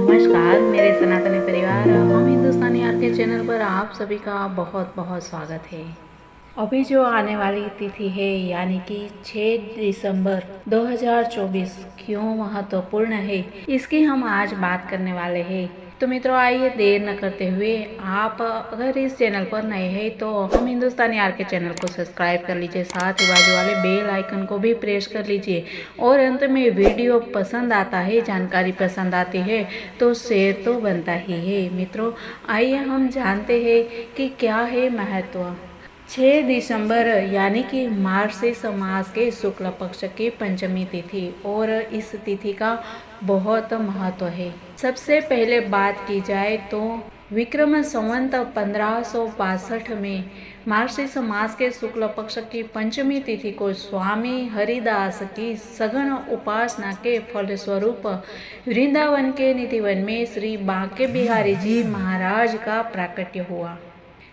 नमस्कार मेरे सनातनी परिवार, हम हिंदुस्तानी आर के चैनल पर आप सभी का बहुत बहुत स्वागत है। अभी जो आने वाली तिथि है यानी कि 6 दिसंबर 2024 क्यों महत्वपूर्ण है, इसकी हम आज बात करने वाले हैं। तो मित्रों, आइए देर न करते हुए, आप अगर इस चैनल पर नए हैं तो हम हिंदुस्तानी आर के चैनल को सब्सक्राइब कर लीजिए, साथ ही बाजू वाले बेल आइकन को भी प्रेस कर लीजिए। और अंत में वीडियो पसंद आता है, जानकारी पसंद आती है तो शेयर तो बनता ही है। मित्रों, आइए हम जानते हैं कि क्या है महत्व। 6 दिसंबर यानी कि मार्गशीर्ष मास के शुक्ल पक्ष की पंचमी तिथि, और इस तिथि का बहुत महत्व है। सबसे पहले बात की जाए तो विक्रम संवत 1562 में मार्गशीर्ष मास के शुक्ल पक्ष की पंचमी तिथि को स्वामी हरिदास की सघन उपासना के फलस्वरूप वृंदावन के निधिवन में श्री बांके बिहारी जी महाराज का प्राकट्य हुआ।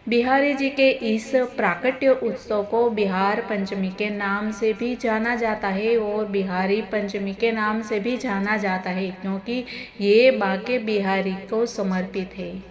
बिहारी जी के इस प्राकट्य उत्सव को बिहार पंचमी के नाम से भी जाना जाता है और बिहारी पंचमी के नाम से भी जाना जाता है, क्योंकि ये बांके बिहारी को समर्पित है।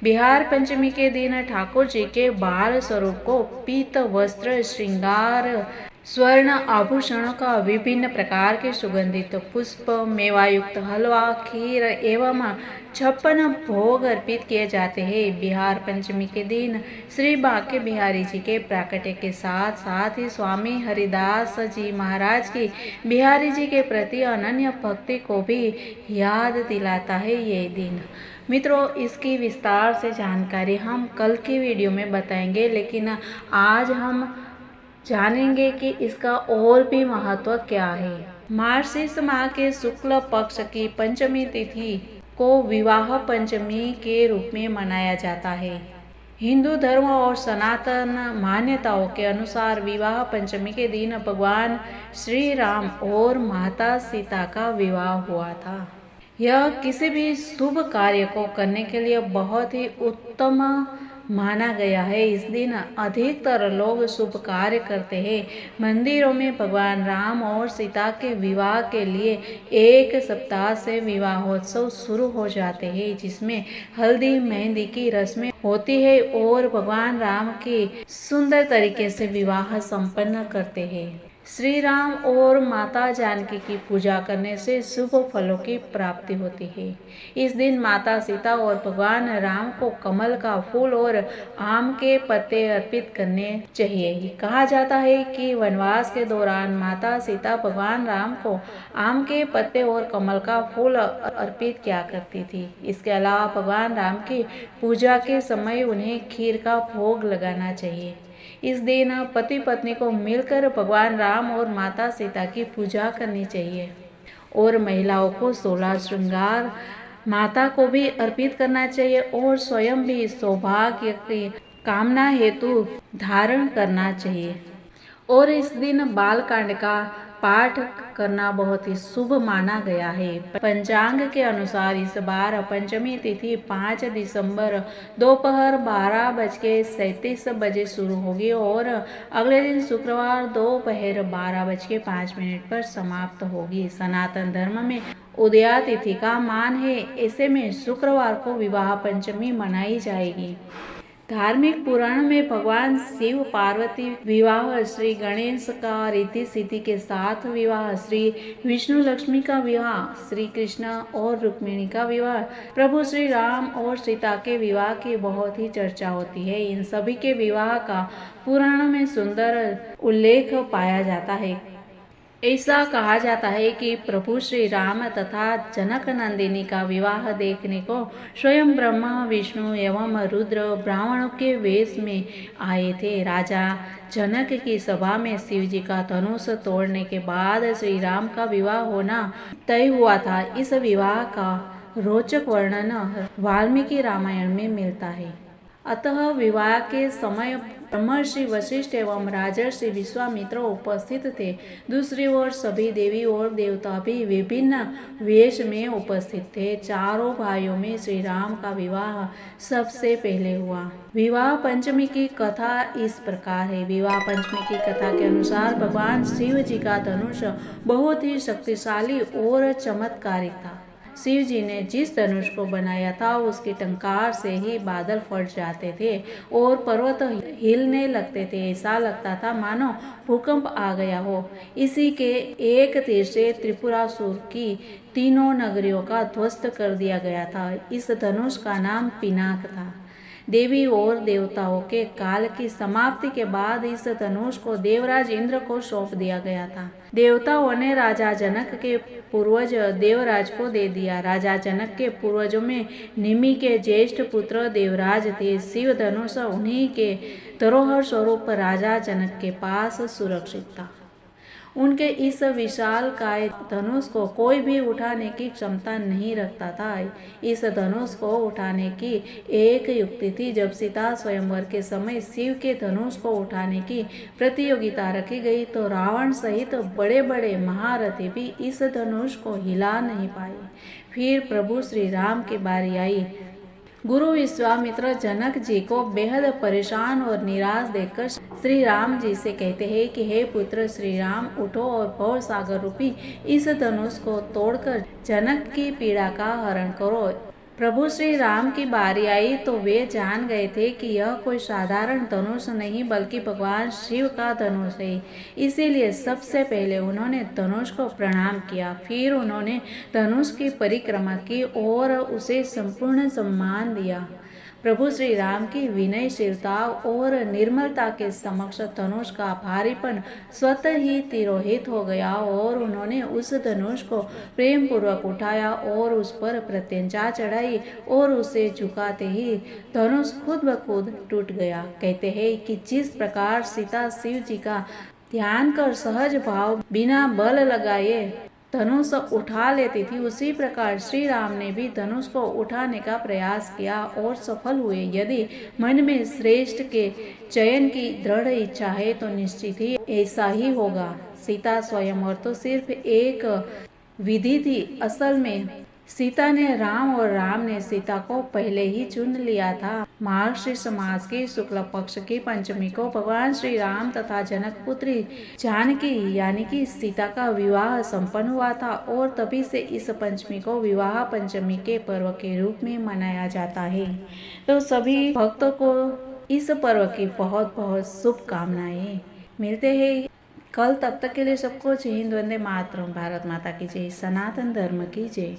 बिहार पंचमी के दिन ठाकुर जी के बाल स्वरूप को पीत वस्त्र, श्रृंगार, स्वर्ण आभूषणों का, विभिन्न प्रकार के सुगंधित पुष्प, मेवायुक्त हलवा, खीर एवं 56 भोग अर्पित किए जाते हैं। बिहार पंचमी के दिन श्री बांके बिहारी जी के प्राकट्य के साथ साथ ही स्वामी हरिदास जी महाराज की बिहारी जी के प्रति अनन्य भक्ति को भी याद दिलाता है ये दिन। मित्रों, इसकी विस्तार से जानकारी हम कल की वीडियो में बताएंगे, लेकिन आज हम जानेंगे कि इसका और भी महत्व क्या है। मार्गशीर्ष माह के शुक्ल पक्ष की पंचमी तिथि को विवाह पंचमी के रूप में मनाया जाता है। हिंदू धर्म और सनातन मान्यताओं के अनुसार विवाह पंचमी के दिन भगवान श्री राम और माता सीता का विवाह हुआ था। यह किसी भी शुभ कार्य को करने के लिए बहुत ही उत्तम माना गया है। इस दिन अधिकतर लोग शुभ कार्य करते हैं। मंदिरों में भगवान राम और सीता के विवाह के लिए एक सप्ताह से विवाहोत्सव शुरू हो जाते हैं, जिसमें हल्दी मेहंदी की रस्में होती है और भगवान राम की सुंदर तरीके से विवाह संपन्न करते हैं। श्री राम और माता जानकी की पूजा करने से शुभ फलों की प्राप्ति होती है। इस दिन माता सीता और भगवान राम को कमल का फूल और आम के पत्ते अर्पित करने चाहिए। कहा जाता है कि वनवास के दौरान माता सीता भगवान राम को आम के पत्ते और कमल का फूल अर्पित किया करती थी। इसके अलावा भगवान राम की पूजा के समय उन्हें खीर का भोग लगाना चाहिए। इस दिन पति पत्नी को मिलकर भगवान राम और माता सीता की पूजा करनी चाहिए और महिलाओं को 16 श्रृंगार माता को भी अर्पित करना चाहिए और स्वयं भी सौभाग्य की कामना हेतु धारण करना चाहिए। और इस दिन बालकांड का पाठ करना बहुत ही शुभ माना गया है। पंचांग के अनुसार इस बार पंचमी तिथि 5 दिसंबर दोपहर 12:37 शुरू होगी और अगले दिन शुक्रवार दोपहर 12:05 पर समाप्त होगी। सनातन धर्म में उदया तिथि का मान है, ऐसे में शुक्रवार को विवाह पंचमी मनाई जाएगी। धार्मिक पुराण में भगवान शिव पार्वती विवाह, श्री गणेश का रिद्धि सिद्धि के साथ विवाह, श्री विष्णु लक्ष्मी का विवाह, श्री कृष्ण और रुक्मिणी का विवाह, प्रभु श्री राम और सीता के विवाह की बहुत ही चर्चा होती है। इन सभी के विवाह का पुराण में सुंदर उल्लेख पाया जाता है। ऐसा कहा जाता है कि प्रभु श्री राम तथा जनक नंदिनी का विवाह देखने को स्वयं ब्रह्मा, विष्णु एवं रुद्र ब्राह्मणों के वेश में आए थे। राजा जनक की सभा में शिव जी का धनुष तोड़ने के बाद श्री राम का विवाह होना तय हुआ था। इस विवाह का रोचक वर्णन वाल्मीकि रामायण में मिलता है। अतः विवाह के समय ब्रह्मर्षि वशिष्ठ एवं राजर्षि विश्वामित्र उपस्थित थे। दूसरी ओर सभी देवी और देवता भी विभिन्न वेश में उपस्थित थे। चारों भाइयों में श्री राम का विवाह सबसे पहले हुआ। विवाह पंचमी की कथा इस प्रकार है। विवाह पंचमी की कथा के अनुसार भगवान शिव जी का धनुष बहुत ही शक्तिशाली और चमत्कारिक था। शिव जी ने जिस धनुष को बनाया था उसकी टंकार से ही बादल फट जाते थे और पर्वत हिलने लगते थे। ऐसा लगता था मानो भूकंप आ गया हो। इसी के एक तीर से त्रिपुरासुर की तीनों नगरियों का ध्वस्त कर दिया गया था। इस धनुष का नाम पिनाक था। देवी और देवताओं के काल की समाप्ति के बाद इस धनुष को देवराज इंद्र को सौंप दिया गया था। देवताओं ने राजा जनक के पूर्वज देवराज को दे दिया। राजा जनक के पूर्वजों में निमि के ज्येष्ठ पुत्र देवराज थे। शिव धनुष उन्हीं के धरोहर स्वरूप राजा जनक के पास सुरक्षित था। उनके इस विशाल काय धनुष को कोई भी उठाने की क्षमता नहीं रखता था। इस धनुष को उठाने की एक युक्ति थी। जब सीता स्वयंवर के समय शिव के धनुष को उठाने की प्रतियोगिता रखी गई तो रावण सहित बड़े बड़े महारथी भी इस धनुष को हिला नहीं पाए। फिर प्रभु श्री राम की बारी आई। गुरु विश्वामित्र जनक जी को बेहद परेशान और निराश देखकर श्री राम जी से कहते हैं कि हे पुत्र श्री राम, उठो और भव सागर रूपी इस धनुष को तोड़कर जनक की पीड़ा का हरण करो। प्रभु श्री राम की बारी आई तो वे जान गए थे कि यह कोई साधारण धनुष नहीं बल्कि भगवान शिव का धनुष है। इसीलिए सबसे पहले उन्होंने धनुष को प्रणाम किया। फिर उन्होंने धनुष की परिक्रमा की और उसे संपूर्ण सम्मान दिया। प्रभु श्री राम की विनयशीलता और निर्मलता के समक्ष धनुष का भारीपन स्वतः ही तिरोहित हो गया और उन्होंने उस धनुष को प्रेम पूर्वक उठाया और उस पर प्रत्यंचा चढ़ाई और उसे झुकाते ही धनुष खुद ब खुद टूट गया। कहते हैं कि जिस प्रकार सीता शिव जी का ध्यान कर सहज भाव बिना बल लगाए धनुष उठा लेती थी, उसी प्रकार श्री राम ने भी धनुष को उठाने का प्रयास किया और सफल हुए। यदि मन में श्रेष्ठ के चयन की दृढ़ इच्छा है तो निश्चित ही ऐसा ही होगा। सीता स्वयंवर तो सिर्फ एक विधि थी। असल में सीता ने राम और राम ने सीता को पहले ही चुन लिया था। मार्गशीर्ष मास की शुक्ल पक्ष की पंचमी को भगवान श्री राम तथा जनक पुत्री जानकी यानी कि सीता का विवाह संपन्न हुआ था और तभी से इस पंचमी को विवाह पंचमी के पर्व के रूप में मनाया जाता है। तो सभी भक्तों को इस पर्व की बहुत बहुत शुभकामनाएं। मिलते हैं कल, तब तक के लिए सबको जय हिंद, वंदे मातरम, भारत माता की जय, सनातन धर्म की जय।